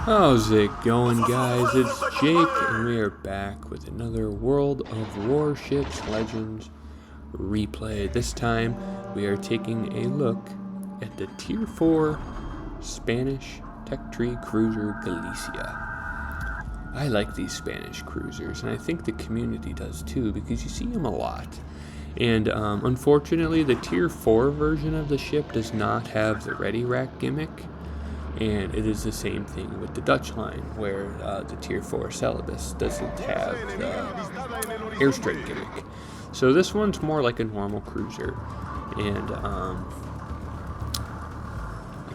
How's it going, guys? It's Jake, and we are back with another World of Warships Legends replay. This time, we are taking a look at the Tier 4 Spanish Tech Tree Cruiser Galicia. I like these Spanish cruisers, and I think the community does too, because you see them a lot. And unfortunately, the Tier 4 version of the ship does not have the Ready Rack gimmick. And it is the same thing with the Dutch line, where the Tier 4 Celebes doesn't have the airstrike gimmick. So this one's more like a normal cruiser. And I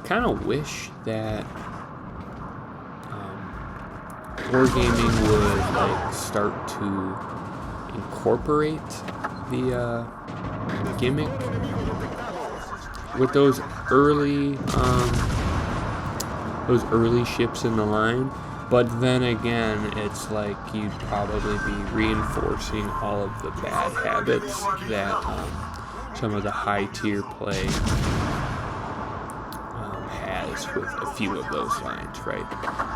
kind of wish that Wargaming would like start to incorporate the gimmick with those early ships in the line, but then again, it's like you'd probably be reinforcing all of the bad habits that some of the high tier play has with a few of those lines, right?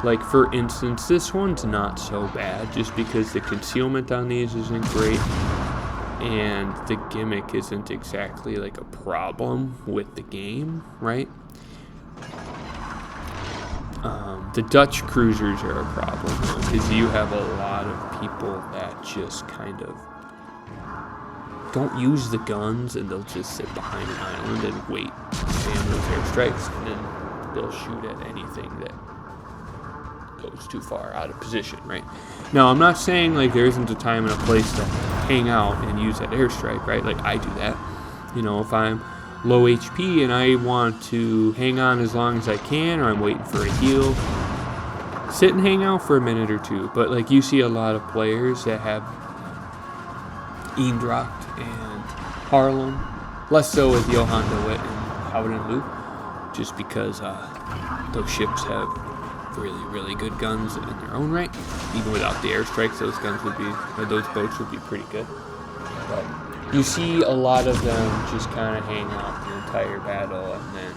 Like for instance, this one's not so bad just because the concealment on these isn't great and the gimmick isn't exactly like a problem with the game, right? The Dutch cruisers are a problem because you have a lot of people that just kind of don't use the guns and they'll just sit behind an island and wait, spam those airstrikes, and then they'll shoot at anything that goes too far out of position, right? Now, I'm not saying like there isn't a time and a place to hang out and use that airstrike, right? Like I do that. You know, if I'm low HP and I want to hang on as long as I can, or I'm waiting for a heal, sit and hang out for a minute or two. But like you see a lot of players that have Eendrocht and Harlem, less so with Johan de Witt and Howden Lou, just because those ships have really good guns in their own right. Even without the airstrikes, those guns would be, or those boats would be pretty good. But you see a lot of them just kind of hang out the entire battle and then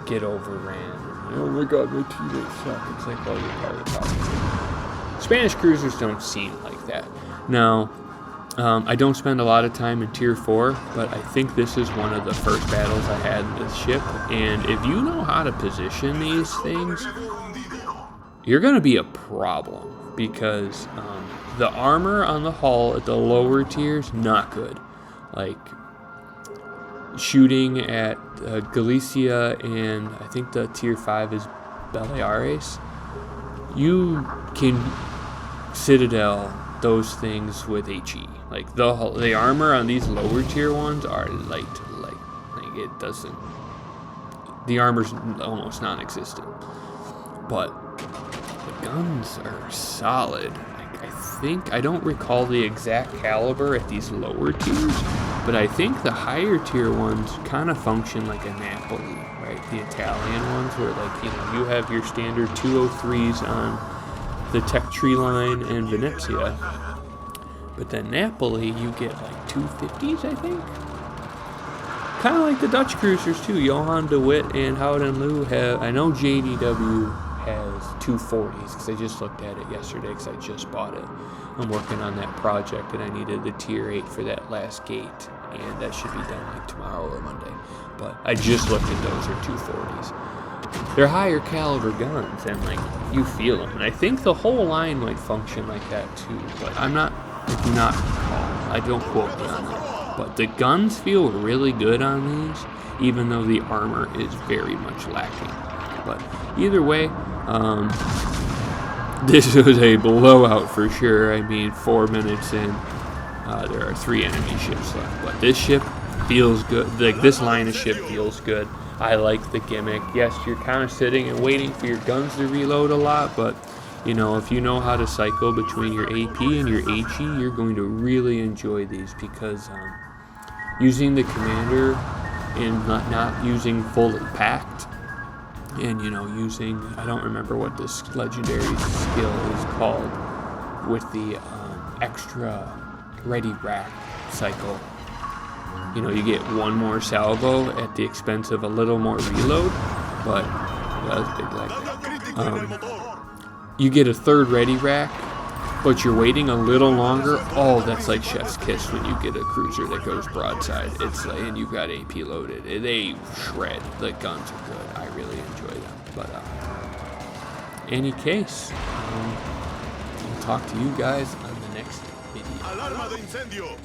get overran. Oh my god, my teammates suck. It's like, well, you're part of the problem. Spanish cruisers don't seem like that. Now, I don't spend a lot of time in Tier 4, but I think this is one of the first battles I had in this ship. And if you know how to position these things, you're going to be a problem because the armor on the hull at the lower tiers, not good. Like shooting at Galicia and I think the Tier 5 is Baleares, you can Citadel those things with HE. Like the armor on these lower tier ones are light. Like it doesn't, the armor's almost non-existent. But the guns are solid. I don't recall the exact caliber at these lower tiers, but I think the higher tier ones kind of function like a Napoli, right? The Italian ones where like, you know, you have your standard 203s on the Tech Tree line and Venezia, but then Napoli you get like 250s, I think. Kind of like the Dutch cruisers too. Johan de Witt and Howden Lou have, I know JDW has 240s because I just looked at it yesterday because I just bought it. I'm working on that project and I needed the Tier 8 for that last gate, and that should be done like tomorrow or Monday. But I just looked at those are 240s. They're higher caliber guns and like you feel them, and I think the whole line might function like that too, but I don't quote me on that. But the guns feel really good on these, even though the armor is very much lacking. But either way, this was a blowout for sure. I mean, 4 minutes in, there are 3 enemy ships left. But this ship feels good. Like this line of ship feels good. I like the gimmick. Yes, you're kind of sitting and waiting for your guns to reload a lot, but you know, if you know how to cycle between your AP and your HE, you're going to really enjoy these because using the commander and not using fully packed, and you know, using, I don't remember what this legendary skill is called, with the extra ready rack cycle. You know, you get one more salvo at the expense of a little more reload, but that was big leg. You get a third ready rack, but you're waiting a little longer. Oh, that's like chef's kiss when you get a cruiser that goes broadside. It's like, and you've got AP loaded. They shred. The guns are good. I really enjoy them. But any case, I'll talk to you guys on the next video.